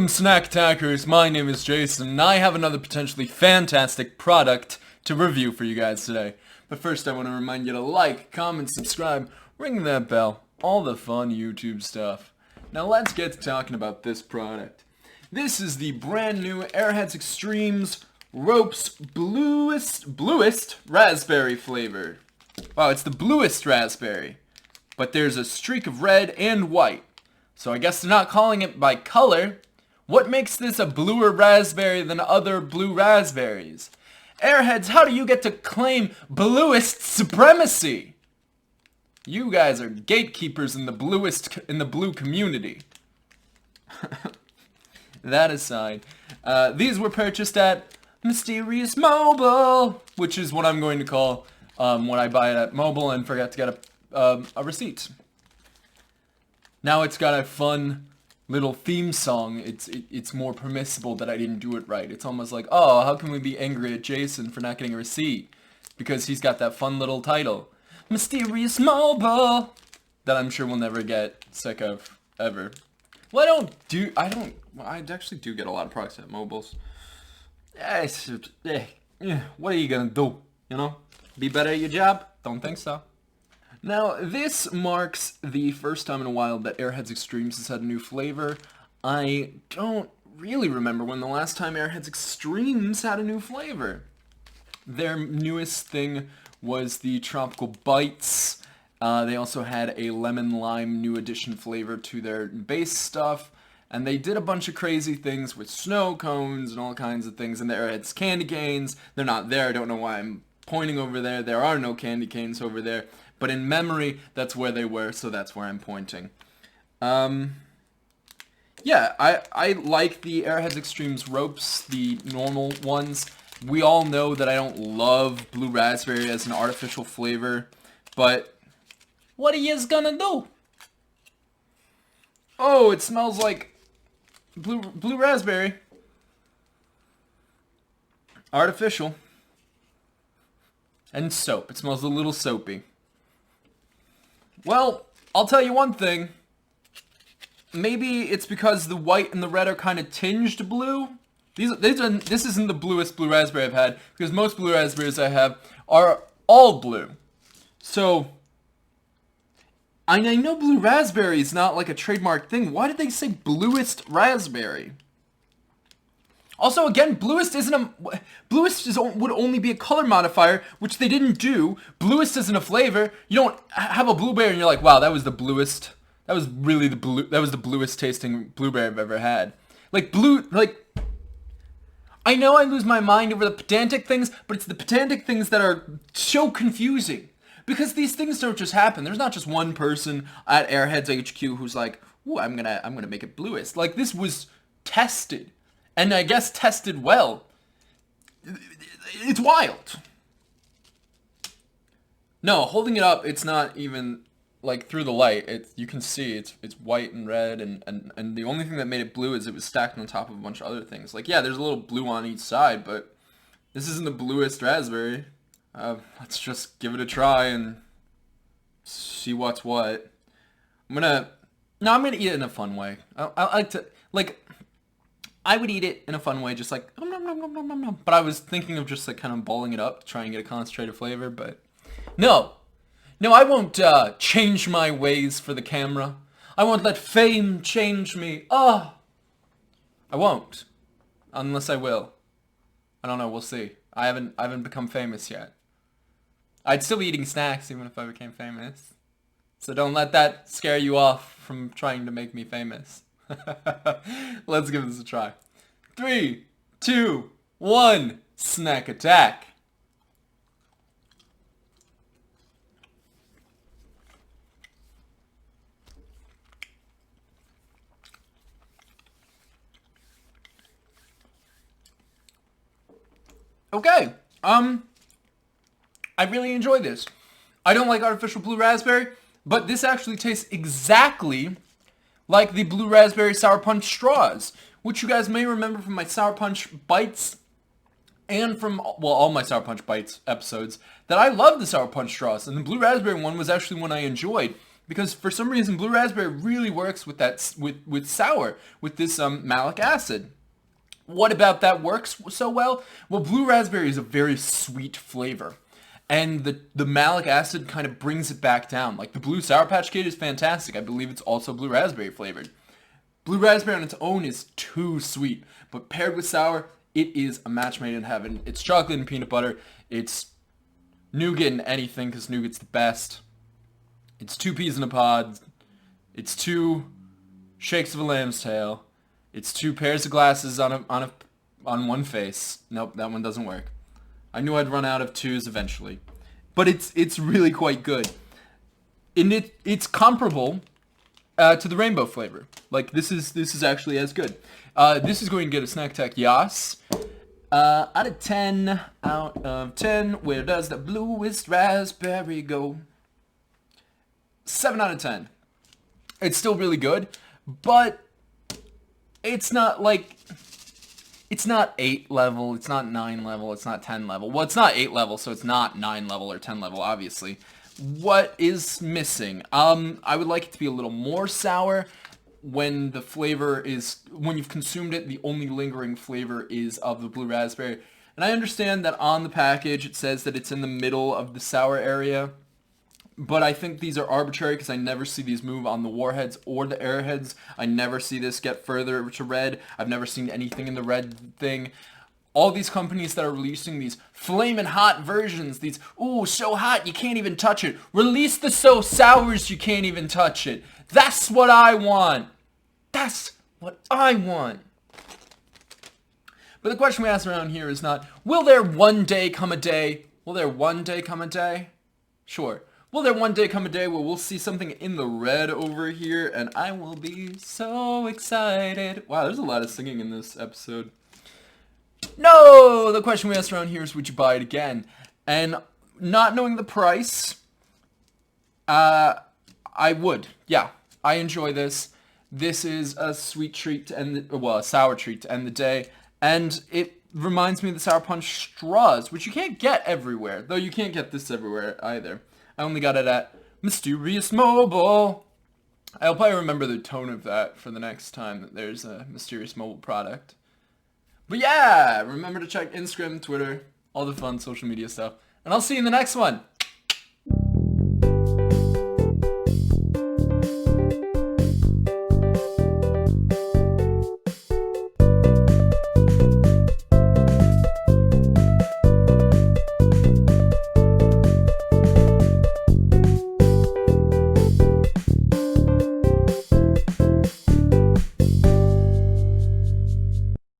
Welcome, Snack Attackers. My name is Jason, and I have another potentially fantastic product to review for you guys today. But first, I want to remind you to like, comment, subscribe, ring that bell, all the fun YouTube stuff. Now let's get to talking about this product. This is the brand new Airheads Xtreme's Ropes Bluest Raspberry flavored. Wow, it's the Bluest Raspberry, but there's a streak of red and white. So I guess they're not calling it by color. What makes this a bluer raspberry than other blue raspberries? Airheads, how do you get to claim bluest supremacy? You guys are gatekeepers in the blue community. That aside, these were purchased at Mysterious Mobile, which is what I'm going to call when I buy it at Mobile and forget to get a receipt. Now it's got a fun little theme song. It's more permissible that I didn't do it right. It's almost like, oh, how can we be angry at Jason for not getting a receipt? Because he's got that fun little title, Mysterious Mobile, that I'm sure we'll never get sick of, ever. Well, I actually do get a lot of products at Mobiles. What are you gonna do, you know? Be better at your job? Don't think so. Now, this marks the first time in a while that Airheads Xtremes has had a new flavor. I don't really remember when the last time Airheads Xtremes had a new flavor. Their newest thing was the Tropical Bites. They also had a Lemon Lime new edition flavor to their base stuff. And they did a bunch of crazy things with snow cones and all kinds of things. And the Airheads candy canes, they're not there. I don't know why I'm pointing over there. There are no candy canes over there. But in memory, that's where they were, so that's where I'm pointing. Yeah, I like the Airheads Xtreme's Ropes, the normal ones. We all know that I don't love blue raspberry as an artificial flavor, but what are yous gonna do? Oh, it smells like blue raspberry. Artificial. And soap. It smells a little soapy. Well, I'll tell you one thing. Maybe it's because the white and the red are kind of tinged blue. This isn't the bluest blue raspberry I've had, because most blue raspberries I have are all blue. So, I know blue raspberry is not like a trademark thing. Why did they say bluest raspberry? Also, again, Bluest would only be a color modifier, which they didn't do. Bluest isn't a flavor. You don't have a blueberry and you're like, wow, that was the bluest. That was really that was the bluest tasting blueberry I've ever had. I know I lose my mind over the pedantic things, but it's the pedantic things that are so confusing. Because these things don't just happen. There's not just one person at Airheads HQ who's like, ooh, I'm gonna make it bluest. Like, this was tested. And I guess tested well. It's wild. No, holding it up, it's not even like through the light. You can see it's white and red, and the only thing that made it blue is it was stacked on top of a bunch of other things. Like, yeah, there's a little blue on each side, but this isn't the bluest raspberry. Let's just give it a try and see what's what. I'm gonna eat it in a fun way. I like to, like, I would eat it in a fun way, just like, nom, nom, nom, nom, nom, nom, nom. But I was thinking of just like kind of balling it up to try and get a concentrated flavor, but no, I won't change my ways for the camera. I won't let fame change me. I won't, unless I will. I don't know. We'll see. I haven't become famous yet. I'd still be eating snacks even if I became famous. So don't let that scare you off from trying to make me famous. Let's give this a try. 3, 2, 1, snack attack. Okay, I really enjoy this. I don't like artificial blue raspberry, but this actually tastes exactly like the blue raspberry Sour Punch straws, which you guys may remember from my Sour Punch Bites and from, well, all my Sour Punch Bites episodes, that I love the Sour Punch straws, and the blue raspberry one was actually one I enjoyed. because for some reason blue raspberry really works with that with sour with this malic acid. What about that works so well? Well, blue raspberry is a very sweet flavor, and the malic acid kind of brings it back down. Like the blue Sour Patch Kid is fantastic. I believe it's also blue raspberry flavored. Blue raspberry on its own is too sweet, but paired with sour, it is a match made in heaven. It's chocolate and peanut butter. It's nougat and anything, because nougat's the best. It's 2 peas in a pod. It's 2 shakes of a lamb's tail. It's 2 pairs of glasses on one face. Nope, that one doesn't work. I knew I'd run out of 2s eventually, but it's really quite good, and it's comparable to the rainbow flavor. Like this is actually as good. This is going to get a snack tech yas. Out of 10, where does the bluest raspberry go? 7 out of 10. It's still really good, but it's not like, it's not 8 level, it's not 9 level, it's not 10 level. Well, it's not 8 level, so it's not 9 level or 10 level, obviously. What is missing? I would like it to be a little more sour. When the flavor is, when you've consumed it, the only lingering flavor is of the blue raspberry. And I understand that on the package it says that it's in the middle of the sour area, but I think these are arbitrary because I never see these move on the Warheads or the Airheads. I never see this get further to red. I've never seen anything in the red thing. All these companies that are releasing these flamin' hot versions, these, ooh, so hot you can't even touch it. Release the so sours you can't even touch it. That's what I want. That's what I want. But the question we ask around here is not, will there one day come a day? Will there one day come a day? Sure. Will there one day come a day where we'll see something in the red over here and I will be so excited? Wow, there's a lot of singing in this episode. No! The question we asked around here is, would you buy it again? And not knowing the price, I would. Yeah, I enjoy this. This is a sweet treat to end the, well, a sour treat to end the day. And it reminds me of the Sour Punch straws, which you can't get everywhere. Though you can't get this everywhere either. I only got it at Mysterious Mobile. I'll probably remember the tone of that for the next time that there's a Mysterious Mobile product. But yeah, remember to check Instagram, Twitter, all the fun social media stuff. And I'll see you in the next one.